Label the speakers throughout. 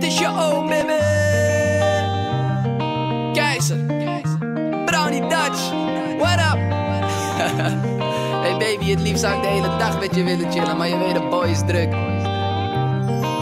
Speaker 1: het is je oom, baby. Keizer, Brownie Dutch, what up? Hey baby, het liefst zou ik de hele dag met je willen chillen, maar je weet, de boy is druk.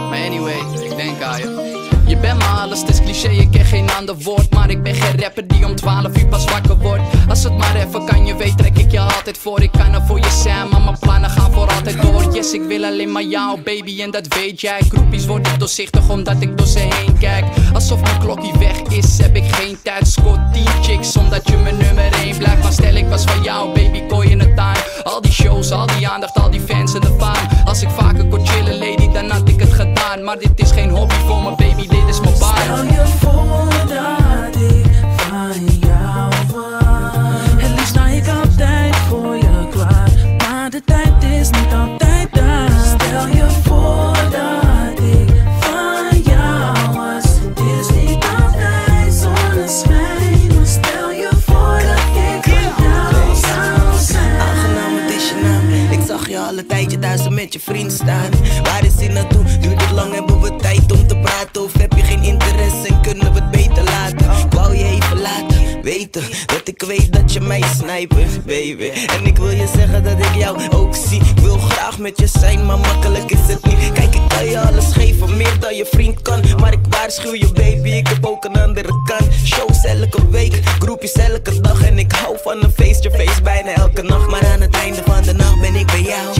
Speaker 1: Maar anyway, ik denk aan je. Je bent me alles, het is cliché, ik ken geen ander woord. Maar ik ben geen rapper die om 12 uur pas wakker wordt. Als het maar even kan, je weet, trek ik je altijd voor. Ik kan er voor je zijn, maar mijn plannen gaan voor altijd door. Yes, ik wil alleen maar jou, baby, en dat weet jij. Groepies worden doorzichtig omdat ik door ze heen kijk. Alsof mijn klokje weg is, heb ik geen tijd. Scoor 10 chicks, omdat je mijn nummer 1 blijft. Maar stel ik was van jou, baby, kon je het aan. Al die shows, al die aandacht, al die fans en de faam. Als ik vaker kon chillen, lady, dan had ik het gedaan. Maar dit is geen hobby voor me, baby, dit is mijn baan.
Speaker 2: Stel je voor dat ik van jou was. Het liefst sta ik altijd voor je klaar, maar de tijd is niet altijd daar. Stel je voor dat ik van jou was. Het is niet altijd zonneschijn, maar stel je voor dat ik van jou zou zijn.
Speaker 3: Aangenaam, het is je naam. Ik zag je al een tijdje thuis met je vriend staan. Waar is hij naartoe? Duurt het lang, hebben we tijd om te praten? Of heb je geen interesse en kunnen we het beter laten? Ik wou je even laten weten dat ik weet dat je mij snijpt, baby. En ik wil je zeggen dat ik jou ook zie. Ik wil graag met je zijn, maar makkelijk is het niet. Kijk, ik kan je alles geven, meer dan je vriend kan. Maar ik waarschuw je, baby, ik heb ook een andere kant. Shows elke week, groepjes elke dag. En ik hou van een face-to-face bijna elke nacht. Maar aan het einde van de nacht ben ik bij jou.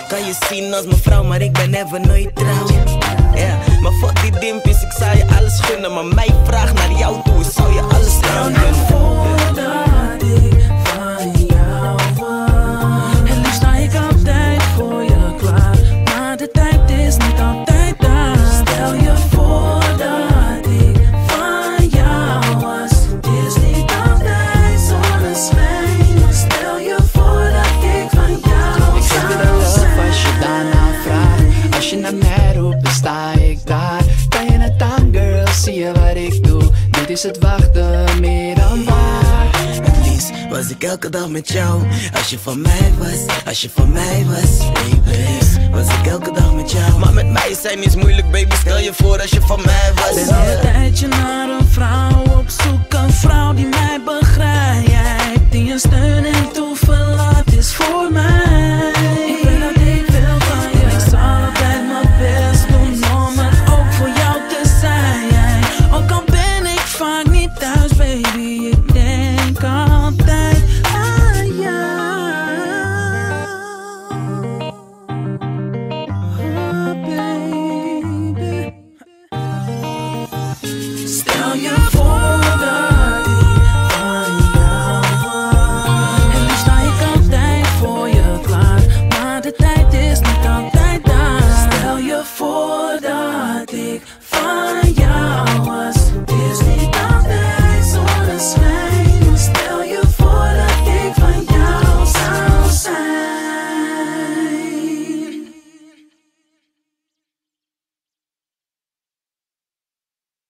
Speaker 3: Kan je zien als mijn vrouw, maar ik ben never nooit trouw. Ja, maar fuck die dimpjes, ik zou je alles gunnen. Maar mijn vraag naar jou toe is, zou je alles aan
Speaker 2: Stel je voor dat ik van jou was. Het liefst sta ik altijd voor je klaar, maar de tijd is niet altijd daar. Stel je voor dat ik van jou was. Het is niet altijd zonneschijn, maar stel je voor dat ik van jou zou zijn.
Speaker 1: Als je daarna vraagt, als je naar mij roept, dan sta ik daar. Kan je het aan, girl, zie je wat ik doe? Dit is het wachten, meer dan waar.
Speaker 3: Het liefst was ik elke dag met jou. Als je van mij was, als je van mij was, baby. Was ik elke dag met jou. Maar met mij zijn is moeilijk, baby. Stel je voor als je van mij was.
Speaker 2: Ben al een tijdje naar een vrouw op zoek, een vrouw die mij begrijpt, die een steun en toe